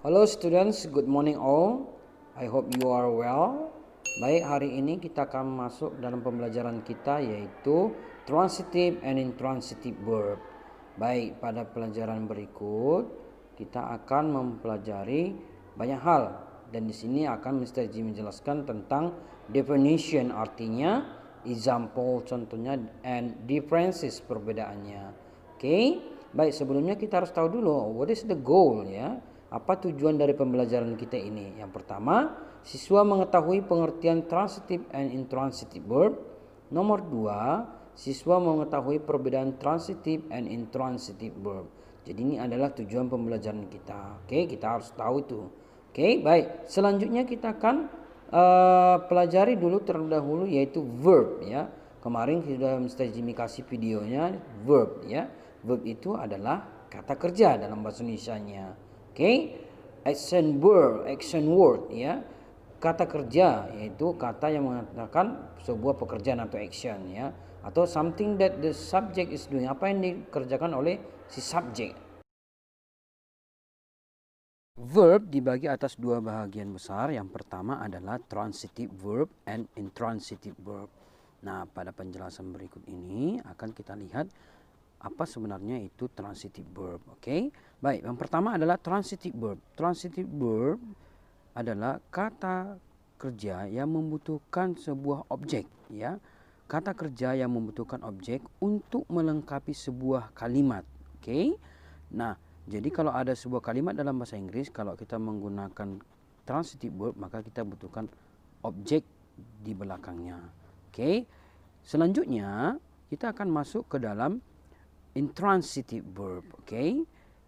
Hello students, good morning all. I hope you are well. Baik, hari ini kita akan masuk dalam pembelajaran kita yaitu transitive and intransitive verb. Baik, pada pelajaran berikut kita akan mempelajari banyak hal dan di sini akan Mr. G menjelaskan tentang definition artinya, example contohnya, and differences perbedaannya. Oke. Baik, sebelumnya kita harus tahu dulu what is the goal ya. Apa tujuan dari pembelajaran kita ini? Yang pertama, siswa mengetahui pengertian transitive and intransitive verb. Nomor dua, siswa mengetahui perbedaan transitive and intransitive verb. Jadi ini adalah tujuan pembelajaran kita. Oke, kita harus tahu itu. Oke, baik. Selanjutnya kita akan pelajari dulu terlebih dahulu yaitu verb ya. Kemarin sudah Mr. Jimmy kasih videonya verb ya. Verb itu adalah kata kerja dalam bahasa Indonesianya. Oke, action word ya, kata kerja yaitu kata yang mengatakan sebuah pekerjaan atau action ya, atau something that the subject is doing, apa yang dikerjakan oleh si subjek. Verb dibagi atas dua bahagian besar. Yang pertama adalah transitive verb and intransitive verb. Nah, pada penjelasan berikut ini akan kita lihat apa sebenarnya itu transitive verb. Oke. Baik, yang pertama adalah transitive verb. Transitive verb adalah kata kerja yang membutuhkan sebuah objek ya. Kata kerja yang membutuhkan objek untuk melengkapi sebuah kalimat. Oke. Nah, jadi kalau ada sebuah kalimat dalam bahasa Inggris, kalau kita menggunakan transitive verb maka kita butuhkan objek di belakangnya. Oke. Selanjutnya kita akan masuk ke dalam intransitive verb, okay?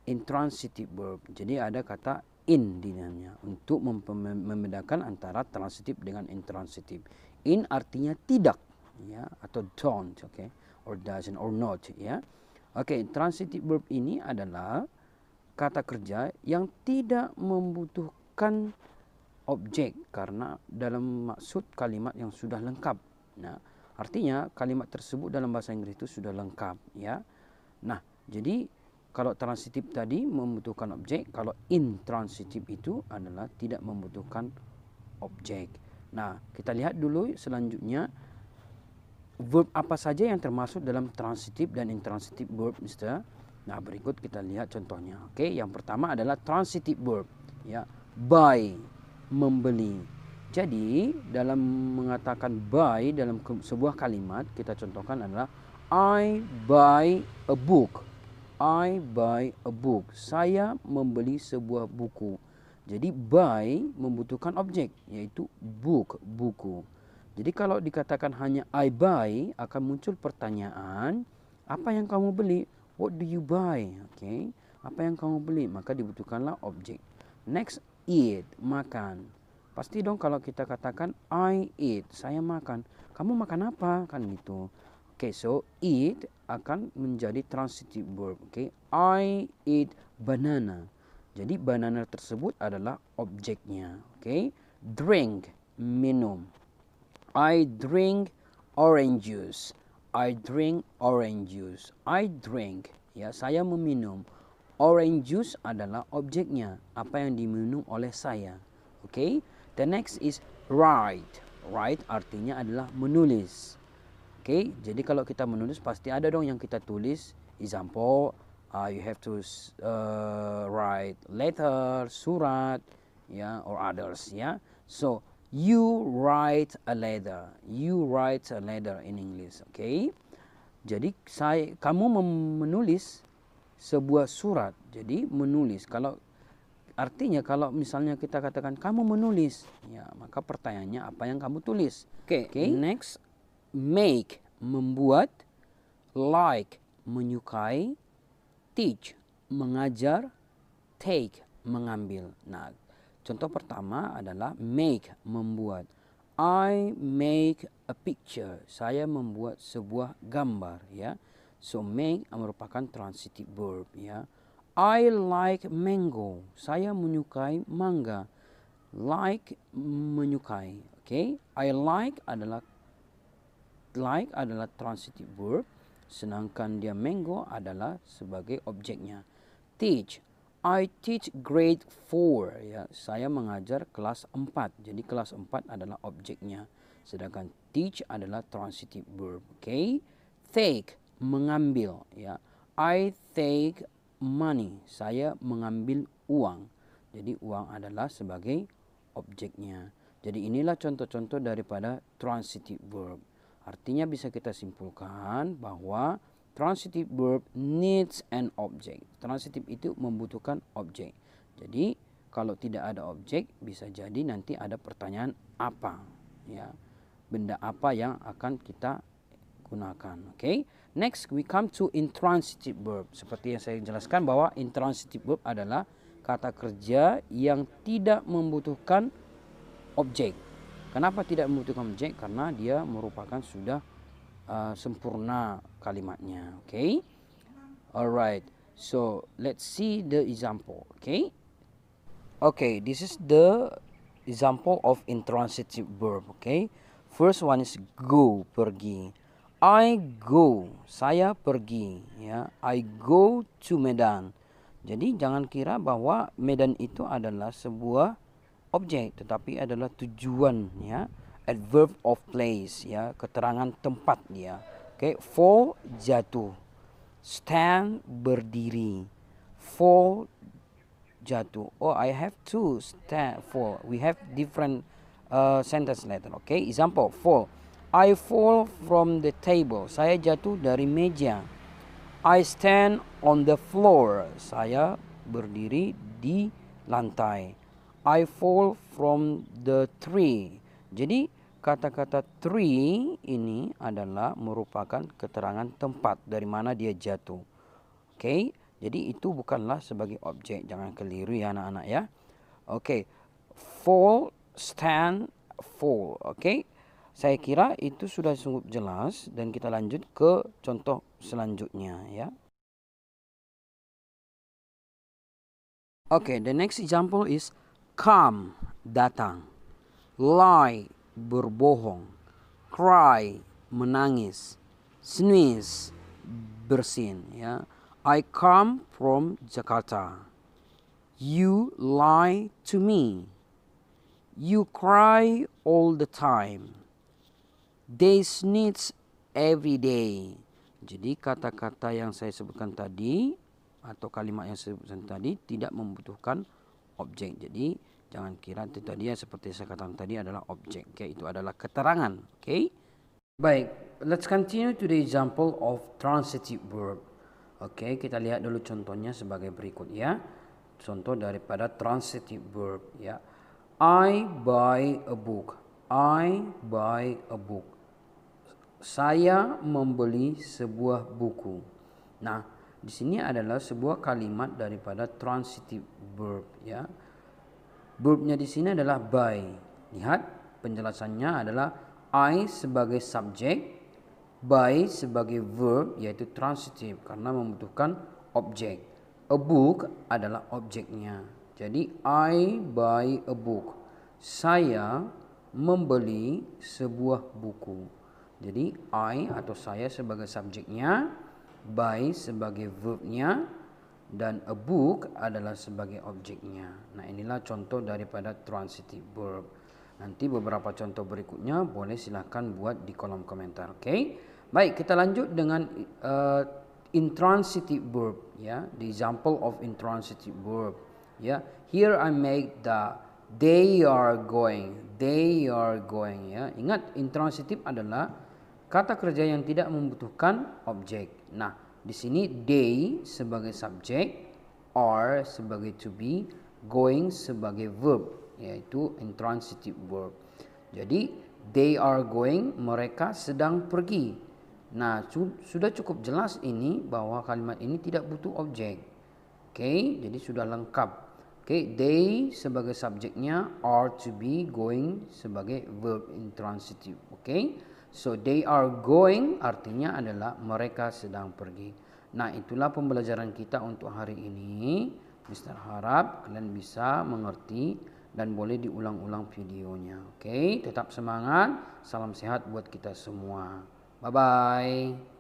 Intransitive verb. Jadi ada kata in di dalamnya untuk membedakan antara transitive dengan intransitive. In artinya tidak, ya, atau don't, okay, or doesn't, or not, ya. Okay, transitive verb ini adalah kata kerja yang tidak membutuhkan objek karena dalam maksud kalimat yang sudah lengkap. Nah, artinya kalimat tersebut dalam bahasa Inggris itu sudah lengkap, ya. Nah, jadi kalau transitif tadi membutuhkan objek, kalau intransitif itu adalah tidak membutuhkan objek. Nah, kita lihat dulu selanjutnya verb apa saja yang termasuk dalam transitif dan intransitif verb, Mister. Nah, berikut kita lihat contohnya. Oke, yang pertama adalah transitive verb, ya, buy, membeli. Jadi, dalam mengatakan buy dalam sebuah kalimat, kita contohkan adalah I buy a book. I buy a book. Saya membeli sebuah buku. Jadi buy membutuhkan objek yaitu book, buku. Jadi kalau dikatakan hanya I buy akan muncul pertanyaan, apa yang kamu beli? What do you buy? Okay. Apa yang kamu beli? Maka dibutuhkanlah objek. Next, eat, makan. Pasti dong kalau kita katakan I eat, saya makan. Kamu makan apa? Kan gitu. Okay, so eat akan menjadi transitive verb. Okay, I eat banana. Jadi banana tersebut adalah objeknya. Okay, drink, minum. I drink orange juice. I drink orange juice. I drink, ya, saya meminum. Orange juice adalah objeknya, apa yang diminum oleh saya. Okay, the next is write. Write artinya adalah menulis. Okay, jadi kalau kita menulis pasti ada dong yang kita tulis. Example, you have to write letter, surat, ya, or others, ya. So you write a letter. You write a letter in English. Okay. Jadi kamu menulis sebuah surat. Jadi menulis. Kalau artinya kalau misalnya kita katakan kamu menulis, ya, maka pertanyaannya apa yang kamu tulis. Okay. Next, make, membuat, like, menyukai, teach, mengajar, take, mengambil. Nah, contoh pertama adalah make, membuat. I make a picture. Saya membuat sebuah gambar, ya. So make merupakan transitive verb, ya. I like mango. Saya menyukai mangga. Like, menyukai. Okay. I like adalah transitive verb, sedangkan dia mango adalah sebagai objeknya. Teach. I teach grade 4, ya. Saya mengajar kelas 4. Jadi kelas 4 adalah objeknya. Sedangkan teach adalah transitive verb. Okay? Take, mengambil, ya. I take money. Saya mengambil uang. Jadi uang adalah sebagai objeknya. Jadi inilah contoh-contoh daripada transitive verb. Artinya bisa kita simpulkan bahwa transitive verb needs an object. Transitive itu membutuhkan objek. Jadi kalau tidak ada objek, bisa jadi nanti ada pertanyaan apa, ya, benda apa yang akan kita gunakan. Okay. Next we come to intransitive verb. Seperti yang saya jelaskan bahwa intransitive verb adalah kata kerja yang tidak membutuhkan objek. Kenapa tidak membutuhkan objek? Karena dia merupakan sudah sempurna kalimatnya. Okay. Alright. So let's see the example. Okay. Okay. This is the example of intransitive verb. Okay. First one is go, pergi. I go, saya pergi. Ya. I go to Medan. Jadi jangan kira bahwa Medan itu adalah sebuah objek, tetapi adalah tujuan, ya. Adverb of place, ya, keterangan tempat dia. Okay, fall, jatuh. Stand, berdiri. Fall, jatuh. Oh, I have to stand, fall. We have different sentence later. Okay, example, fall. I fall from the table. Saya jatuh dari meja. I stand on the floor. Saya berdiri di lantai. I fall from the tree. Jadi kata-kata tree ini adalah merupakan keterangan tempat dari mana dia jatuh. Oke, jadi itu bukanlah sebagai objek. Jangan keliru ya anak-anak ya. Oke, fall, stand, fall. Oke, saya kira itu sudah cukup jelas dan kita lanjut ke contoh selanjutnya ya. Oke, the next example is come, datang. Lie, berbohong. Cry, menangis. Sneeze, bersin, ya. I come from Jakarta. You lie to me. You cry all the time. They sneeze every day. Jadi kata-kata yang saya sebutkan tadi atau kalimat yang saya sebutkan tadi tidak membutuhkan objek. Jadi jangan kira itu tadi yang seperti saya katakan tadi adalah objek. Okay, itu adalah keterangan. Okay. Baik, let's continue to the example of transitive verb. Okay, kita lihat dulu contohnya sebagai berikut ya. Contoh daripada transitive verb ya. I buy a book. I buy a book. Saya membeli sebuah buku. Nah, di sini adalah sebuah kalimat daripada transitive verb ya. Verbnya di sini adalah buy. Lihat penjelasannya adalah I sebagai subjek, buy sebagai verb yaitu transitive karena membutuhkan objek. A book adalah objeknya. Jadi I buy a book. Saya membeli sebuah buku. Jadi I atau saya sebagai subjeknya, buy sebagai verbnya, dan a book adalah sebagai objeknya. Nah, inilah contoh daripada transitive verb. Nanti beberapa contoh berikutnya boleh silahkan buat di kolom komentar. Okay? Baik, kita lanjut dengan intransitive verb. Ya, the example of intransitive verb. Ya, here I make the they are going. They are going. Ya, ingat intransitive adalah kata kerja yang tidak membutuhkan objek. Nah, di sini they sebagai subjek, are sebagai to be, going sebagai verb, yaitu intransitive verb. Jadi they are going, mereka sedang pergi. Nah, sudah cukup jelas ini bahwa kalimat ini tidak butuh objek. Okay, jadi sudah lengkap. Okay, they sebagai subjeknya, are to be, going sebagai verb intransitive. Okay, so they are going artinya adalah mereka sedang pergi. Nah, itulah pembelajaran kita untuk hari ini. Mister harap kalian bisa mengerti dan boleh diulang-ulang videonya. Okay, tetap semangat. Salam sehat buat kita semua. Bye-bye.